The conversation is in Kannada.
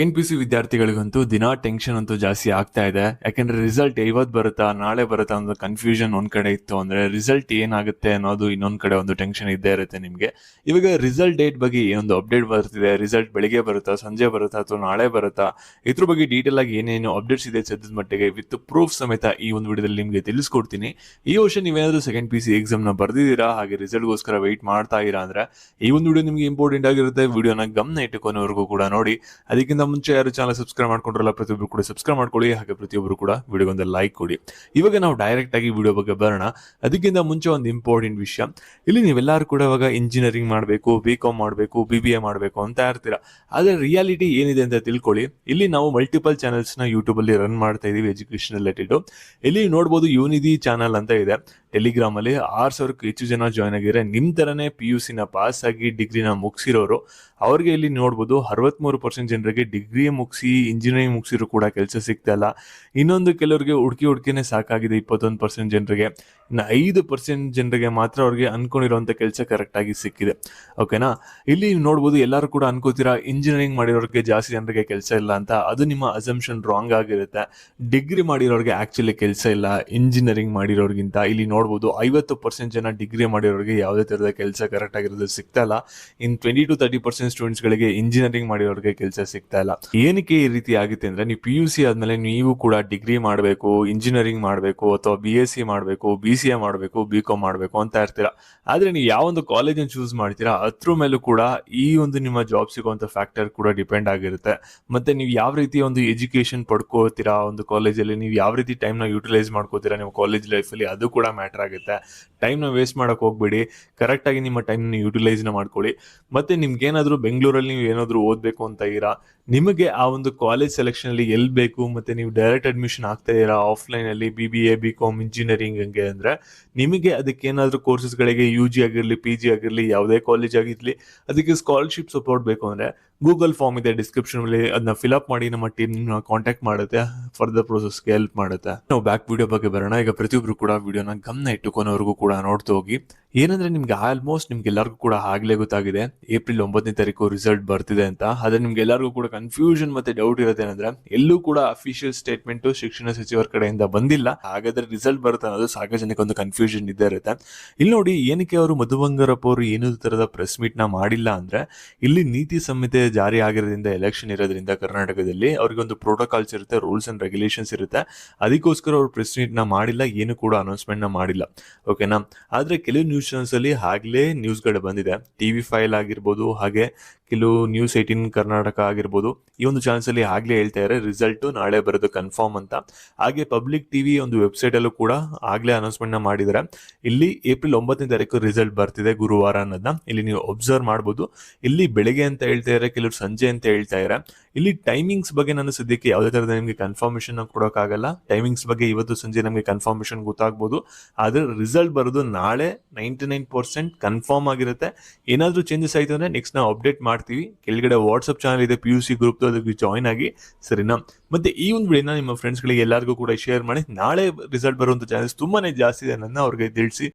ಸೆಕೆಂಡ್ ಪಿ ಸಿ ವಿದ್ಯಾರ್ಥಿಗಳಿಗಂತೂ ದಿನ ಟೆನ್ಷನ್ ಅಂತೂ ಜಾಸ್ತಿ ಆಗ್ತಾ ಇದೆ. ಯಾಕೆಂದ್ರೆ ರಿಸಲ್ಟ್ ಇವತ್ತು ಬರುತ್ತಾ ನಾಳೆ ಬರುತ್ತಾ ಅನ್ನೋ ಕನ್ಫ್ಯೂಷನ್ ಒಂದ್ ಕಡೆ ಇತ್ತು ಅಂದ್ರೆ ರಿಸಲ್ಟ್ ಏನಾಗುತ್ತೆ ಅನ್ನೋದು ಇನ್ನೊಂದ್ ಕಡೆ ಒಂದು ಟೆನ್ಷನ್ ಇದ್ದೇ ಇರುತ್ತೆ ನಿಮ್ಗೆ. ಇವಾಗ ರಿಸಲ್ಟ್ ಡೇಟ್ ಬಗ್ಗೆ ಏನೊಂದು ಅಪ್ಡೇಟ್ ಬರ್ತಿದೆ, ರಿಸಲ್ಟ್ ಬೆಳಿಗ್ಗೆ ಬರುತ್ತಾ, ಸಂಜೆ ಬರುತ್ತಾ ಅಥವಾ ನಾಳೆ ಬರುತ್ತಾ, ಇದ್ರ ಬಗ್ಗೆ ಡೀಟೇಲ್ ಆಗಿ ಏನೇನು ಅಪ್ಡೇಟ್ಸ್ ಇದೆ ಸದ್ಯದ ಮಟ್ಟಿಗೆ ವಿತ್ ಪ್ರೂಫ್ ಸಮೇತ ಈ ಒಂದು ವಿಡಿಯೋದಲ್ಲಿ ನಿಮ್ಗೆ ತಿಳಿಸ್ಕೊಡ್ತೀನಿ. ಈ ವರ್ಷ ನೀವೇನಾದ್ರೂ ಸೆಕೆಂಡ್ ಪಿ ಸಿ ಎಕ್ಸಾಮ್ ನ ಬರ್ದಿದ್ದೀರಾ, ಹಾಗೆ ರಿಸಲ್ಟ್ಗೋಸ್ಕರ ವೆಯ್ಟ್ ಮಾಡ್ತಾ ಇರಾ ಅಂದ್ರೆ ಈ ಒಂದು ವಿಡಿಯೋ ನಿಮ್ಗೆ ಇಂಪಾರ್ಟೆಂಟ್ ಆಗಿರುತ್ತೆ. ವಿಡಿಯೋನ ಗಮನ ಇಟ್ಟುಕೊನೆವರೆಗೂ ಕೂಡ ನೋಡಿ. ಅದಕ್ಕಿಂತ ಮುಂಚೆ ಯಾರು ಚಾನಲ್ ಸಬ್ಸ್ಕ್ರೈಬ್ ಮಾಡ್ಕೊಂಡ್ರಲ್ಲ ಪ್ರತಿಯೊಬ್ಬರು ಕೂಡ ಸಬ್ಸ್ಕ್ರೈಬ್ ಮಾಡ್ಕೊಳ್ಳಿ, ಹಾಗೆ ಪ್ರತಿಯೊಬ್ಬರು ಕೂಡ ವಿಡಿಯೋಗೊಂದು ಲೈಕ್ ಕೊಡಿ. ಇವಾಗ ನಾವು ಡೈರೆಕ್ಟ್ ಆಗಿ ವಿಡಿಯೋ ಬಗ್ಗೆ ಬರೋಣ. ಅದಕ್ಕಿಂತ ಮುಂಚೆ ಒಂದು ಇಂಪಾರ್ಟೆಂಟ್ ವಿಷಯ, ಇಲ್ಲಿ ನೀವೆಲ್ಲರೂ ಕೂಡ ಇವಾಗ ಇಂಜಿನಿಯರಿಂಗ್ ಮಾಡಬೇಕು, BCom ಮಾಡಬೇಕು, BBA ಮಾಡಬೇಕು ಅಂತ ಇರ್ತೀರಾ. ಆದ್ರೆ ರಿಯಾಲಿಟಿ ಏನಿದೆ ಅಂತ ತಿಳ್ಕೊಳ್ಳಿ. ಇಲ್ಲಿ ನಾವು ಮಲ್ಟಿಪಲ್ ಚಾನಲ್ಸ್ ನ ಯೂಟ್ಯೂಬ್ ಅಲ್ಲಿ ರನ್ ಮಾಡ್ತಾ ಇದೀವಿ ಎಜುಕೇಶನ್ ರಿಲೇಟೆಡ್. ಇಲ್ಲಿ ನೋಡಬಹುದು ಯುನಿಧಿ ಚಾನಲ್ ಅಂತ ಇದೆ ಟೆಲಿಗ್ರಾಮ್ ಅಲ್ಲಿ. 6,000ಕ್ಕೂ ಹೆಚ್ಚು ಜನ ಜಾಯ್ನ್ ಆಗಿದ್ರೆ ನಿಮ್ ತರನೇ PUC ನ ಪಾಸ್ ಆಗಿ ಡಿಗ್ರಿನ ಮುಗಿಸಿರೋರು. ಅವ್ರಿಗೆ ಇಲ್ಲಿ ನೋಡ್ಬೋದು 63% ಜನರಿಗೆ ಡಿಗ್ರಿ ಮುಗಿಸಿ ಇಂಜಿನಿಯರಿಂಗ್ ಮುಗಿಸಿದ್ರು ಕೂಡ ಕೆಲಸ ಸಿಗ್ತಾ ಇಲ್ಲ. ಇನ್ನೊಂದು ಕೆಲವರಿಗೆ ಹುಡುಕಿನೇ ಸಾಕಾಗಿದೆ 21% ಜನರಿಗೆ. ಇನ್ನು 5% ಜನರಿಗೆ ಮಾತ್ರ ಅವ್ರಿಗೆ ಅನ್ಕೊಂಡಿರುವಂತ ಕೆಲಸ ಕರೆಕ್ಟ್ ಆಗಿ ಸಿಕ್ಕಿದೆ. ಓಕೆನಾ, ಇಲ್ಲಿ ನೋಡ್ಬೋದು ಎಲ್ಲರೂ ಕೂಡ ಅನ್ಕೋತೀರಾ ಇಂಜಿನಿಯರಿಂಗ್ ಮಾಡಿರೋರಿಗೆ ಜಾಸ್ತಿ ಜನರಿಗೆ ಕೆಲಸ ಇಲ್ಲ ಅಂತ. ಅದು ನಿಮ್ಮ ಅಸಂಪ್ಷನ್ ರಾಂಗ್ ಆಗಿರುತ್ತೆ. ಡಿಗ್ರಿ ಮಾಡಿರೋರಿಗೆ ಆಕ್ಚುಲಿ ಕೆಲಸ ಇಲ್ಲ ಇಂಜಿನಿಯರಿಂಗ್ ಮಾಡಿರೋರ್ಗಿಂತ. ಇಲ್ಲಿ ನೋಡ್ಬೋದು 50% ಜನ ಡಿಗ್ರಿ ಮಾಡಿರೋರಿಗೆ ಯಾವುದೇ ತರಹದ ಕೆಲಸ ಕರೆಕ್ಟ್ ಆಗಿರೋದು ಸಿಗ್ತಾ ಇಲ್ಲ. ಇನ್ 20 to 30% ಸ್ಟೂಡೆಂಟ್ಸ್ ಗಳಿಗೆ ಇಂಜಿನಿಯರಿಂಗ್ ಮಾಡಿರೋರಿಗೆ ಕೆಲಸ ಸಿಗ್ತಾ ಇಲ್ಲ. ಏನಕ್ಕೆ ಈ ರೀತಿ ಆಗುತ್ತೆ ಅಂದ್ರೆ, ನೀವು PUC ಆದ್ಮೇಲೆ ನೀವು ಕೂಡ ಡಿಗ್ರಿ ಮಾಡಬೇಕು, ಇಂಜಿನಿಯರಿಂಗ್ ಮಾಡಬೇಕು, ಅಥವಾ BSc ಮಾಡಬೇಕು, BCA ಮಾಡಬೇಕು, BCom ಮಾಡಬೇಕು ಅಂತ ಇರ್ತೀರಾ. ಆದ್ರೆ ನೀವು ಯಾವ ಒಂದು ಕಾಲೇಜ್ ಚೂಸ್ ಮಾಡ್ತೀರಾ ಅದ್ರ ಮೇಲೂ ಕೂಡ ಈ ಒಂದು ನಿಮ್ಮ ಜಾಬ್ ಸಿಗುವಂತ ಫ್ಯಾಕ್ಟರ್ ಕೂಡ ಡಿಪೆಂಡ್ ಆಗಿರುತ್ತೆ. ಮತ್ತೆ ನೀವು ಯಾವ ರೀತಿ ಒಂದು ಎಜುಕೇಶನ್ ಪಡ್ಕೋತೀರಾ ಒಂದು ಕಾಲೇಜಲ್ಲಿ, ನೀವು ಯಾವ ರೀತಿ ಟೈಮ್ ನ ಯೂಟಿಲೈಸ್ ಮಾಡ್ಕೋತೀರಾ ನಿಮ್ಮ ಕಾಲೇಜ್ ಲೈಫ್ ಅಲ್ಲಿ, ಅದು ಕೂಡ ಮ್ಯಾಟರ್ ಆಗುತ್ತೆ. ಟೈಮ್ ನ ವೇಸ್ಟ್ ಮಾಡಕ್ ಹೋಗ್ಬೇಡಿ, ಕರೆಕ್ಟ್ ಆಗಿ ನಿಮ್ಮ ಟೈಮ್ ನ ಯೂಟಿಲೈಸ್ ನ ಮಾಡ್ಕೊಳ್ಳಿ. ಮತ್ತೆ ನಿಮ್ಗೆ ಏನಾದ್ರು ಬೆಂಗಳೂರಲ್ಲಿ ನೀವು ಏನಾದ್ರು ಓದ್ಬೇಕು ಅಂತ ಇರಾ, ನಿಮಗೆ ಆ ಒಂದು ಕಾಲೇಜ್ ಸೆಲೆಕ್ಷನ್ ಅಲ್ಲಿ ಎಲ್ಲಿ ಬೇಕು, ಮತ್ತೆ ನೀವು ಡೈರೆಕ್ಟ್ ಅಡ್ಮಿಷನ್ ಆಗ್ತಾ ಇದ್ದೀರಾ ಆಫ್ಲೈನ್ ಅಲ್ಲಿ BBA BCom ಇಂಜಿನಿಯರಿಂಗ್ ಹಂಗೆ ಅಂದ್ರೆ, ನಿಮಗೆ ಅದಕ್ಕೆ ಏನಾದ್ರು ಕೋರ್ಸಸ್ ಗಳಿಗೆ UG ಆಗಿರ್ಲಿ PG ಆಗಿರ್ಲಿ ಯಾವುದೇ ಕಾಲೇಜ್ ಆಗಿರ್ಲಿ ಅದಕ್ಕೆ ಸ್ಕಾಲರ್ಶಿಪ್ ಸಪೋರ್ಟ್ ಬೇಕು ಅಂದ್ರೆ ಗೂಗಲ್ ಫಾರ್ಮ್ ಇದೆ ಡಿಸ್ಕ್ರಿಪ್ಷನ್ ಅಲ್ಲಿ, ಅದನ್ನ ಫಿಲ್ಅಪ್ ಮಾಡಿ ನಮ್ಮ ಟೀಮ್ ಕಾಂಟ್ಯಾಕ್ಟ್ ಮಾಡುತ್ತೆ, ಫರ್ದರ್ ಪ್ರೋಸೆಸ್ಗೆ ಹೆಲ್ಪ್ ಮಾಡುತ್ತೆ. ನಾವು ಬ್ಯಾಕ್ ವಿಡಿಯೋ ಬಗ್ಗೆ ಬರೋಣ. ಈಗ ಪ್ರತಿಯೊಬ್ರು ಕೂಡ ವಿಡಿಯೋನ ಗಮನ ಇಟ್ಟುಕೊನವರೆಗೂ ಕೂಡ ನೋಡ್ತಾ ಹೋಗಿ. ಏನಂದ್ರೆ ನಿಮ್ಗೆ ಆಲ್ಮೋಸ್ಟ್ ನಿಮ್ಗೆಲ್ಲರಿಗೂ ಕೂಡ ಆಗ್ಲೇ ಗೊತ್ತಾಗಿದೆ ಏಪ್ರಿಲ್ 9ನೇ ತಾರೀಕು ರಿಸಲ್ಟ್ ಬರ್ತಿದೆ ಅಂತ. ಆದ್ರೆ ನಿಮ್ಗೆಲ್ಲರಿಗೂ ಕೂಡ ಕನ್ಫ್ಯೂಷನ್ ಮತ್ತೆ ಡೌಟ್ ಇರುತ್ತೆ ಏನಂದ್ರೆ, ಎಲ್ಲೂ ಕೂಡ ಅಫಿಷಿಯಲ್ ಸ್ಟೇಟ್ಮೆಂಟ್ ಶಿಕ್ಷಣ ಸಚಿವರ ಕಡೆಯಿಂದ ಬಂದಿಲ್ಲ. ಹಾಗಾದ್ರೆ ರಿಸಲ್ಟ್ ಬರುತ್ತೆ ಅನ್ನೋದು ಸಾಕಷ್ಟು ಜನಕ್ಕೆ ಒಂದು ಕನ್ಫ್ಯೂಷನ್ ಇದ್ದೇ ಇರುತ್ತೆ. ಇಲ್ಲಿ ನೋಡಿ, ಏನಕ್ಕೆ ಅವರು ಮಧು ಬಂಗಾರಪ್ಪ ಅವರು ಏನೋ ತರದ ಪ್ರೆಸ್ ಮೀಟ್ ನ ಮಾಡಿಲ್ಲ ಅಂದ್ರೆ, ಇಲ್ಲಿ ನೀತಿ ಸಂಹಿತೆ ಜಾರಿ ಆಗಿರೋದ್ರಿಂದ, ಎಲೆಕ್ಷನ್ ಇರೋದ್ರಿಂದ ಕರ್ನಾಟಕದಲ್ಲಿ ಅವ್ರಿಗೆ ಒಂದು ಪ್ರೋಟೋಕಾಲ್ಸ್ ಇರುತ್ತೆ, ರೂಲ್ಸ್ ಅಂಡ್ ರೆಗ್ಯುಲೇಷನ್ಸ್ ಇರುತ್ತೆ. ಅದಕ್ಕೋಸ್ಕರ ಅವ್ರು ಪ್ರೆಸ್ ಮೀಟ್ ನ ಮಾಡಿಲ್ಲ, ಏನು ಕೂಡ ಅನೌನ್ಸ್ಮೆಂಟ್ ನ ಮಾಡಿಲ್ಲ. ಓಕೆನಾ, ಆದ್ರೆ ಕೆಲವು ನ್ಯೂಸ್ ಚಾನಲ್ಸ್ ಅಲ್ಲಿ ಆಗ್ಲೇ ನ್ಯೂಸ್ ಗಳು ಬಂದಿದೆ. TV5 ಆಗಿರ್ಬೋದು, ಹಾಗೆ ಕೆಲವು News18 ಕರ್ನಾಟಕ ಆಗಿರ್ಬೋದು, ಈ ಒಂದು ಚಾನಲ್ಸ್ ಅಲ್ಲಿ ಆಗ್ಲೇ ಹೇಳ್ತಾ ಇದ್ದಾರೆ ರಿಸಲ್ಟ್ ನಾಳೆ ಬರೋದು ಕನ್ಫರ್ಮ್ ಅಂತ. ಹಾಗೆ ಪಬ್ಲಿಕ್ ಟಿವಿ ಒಂದು ವೆಬ್ಸೈಟ್ ಅಲ್ಲೂ ಕೂಡ ಆಗ್ಲೇ ಅನೌನ್ಸ್ಮೆಂಟ್ ನ ಮಾಡಿದ್ದಾರೆ. ಇಲ್ಲಿ ಏಪ್ರಿಲ್ 9ನೇ ತಾರೀಕು ರಿಸಲ್ಟ್ ಬರ್ತಿದೆ ಗುರುವಾರ ಅನ್ನೋದನ್ನ ಇಲ್ಲಿ ನೀವು ಅಬ್ಸರ್ವ್ ಮಾಡಬಹುದು. ಇಲ್ಲಿ ಬೆಳಿಗ್ಗೆ ಅಂತ ಹೇಳ್ತಾ ಇದ್ದಾರೆ, ಕೆಲವರು ಸಂಜೆ ಅಂತ ಹೇಳ್ತಾ ಇದ್ದಾರೆ. ಇಲ್ಲಿ ಟೈಮಿಂಗ್ಸ್ ಬಗ್ಗೆ ನಾನು ಸದ್ಯಕ್ಕೆ ಯಾವುದೇ ತರಹದ ನಿಮಗೆ ಕನ್ಫರ್ಮೇಶನ್ ಕೊಡೋಕ್ಕಾಗಲ್ಲ. ಟೈಮಿಂಗ್ಸ್ ಬಗ್ಗೆ ಇವತ್ತು ಸಂಜೆ ನಮಗೆ ಕನ್ಫರ್ಮೇಶನ್ ಗೊತ್ತಾಗ್ಬೋದು. ಆದ್ರೆ ರಿಸಲ್ಟ್ ಬರೋದು ನಾಳೆ 99% ಕನ್ಫರ್ಮ್ ಆಗಿರುತ್ತೆ. ಏನಾದ್ರೂ ಚೇಂಜಸ್ ಆಯ್ತು ಅಂದ್ರೆ ನೆಕ್ಸ್ಟ್ ನಾವು ಅಪ್ಡೇಟ್ ಮಾಡ್ತೀವಿ. ಕೆಳಗಡೆ ವಾಟ್ಸ್ಆಪ್ ಚಾನಲ್ ಇದೆ PUC ಗ್ರೂಪ್, ಅದಕ್ಕೆ ಜಾಯ್ನ್ ಆಗಿ, ಸರಿನಾ? ಮತ್ತೆ ಈ ಒಂದು ವಿಡಿಯೋನ ನಿಮ್ಮ ಫ್ರೆಂಡ್ಸ್ ಗಳಿಗೆ ಎಲ್ಲರಿಗೂ ಕೂಡ ಶೇರ್ ಮಾಡಿ. ನಾಳೆ ರಿಸಲ್ಟ್ ಬರುವಂತ ಚಾನ್ಸಸ್ ತುಂಬಾನೇ ಜಾಸ್ತಿ ಇದೆ ನನ್ನ ಅವ್ರಿಗೆ ತಿಳಿಸಿ.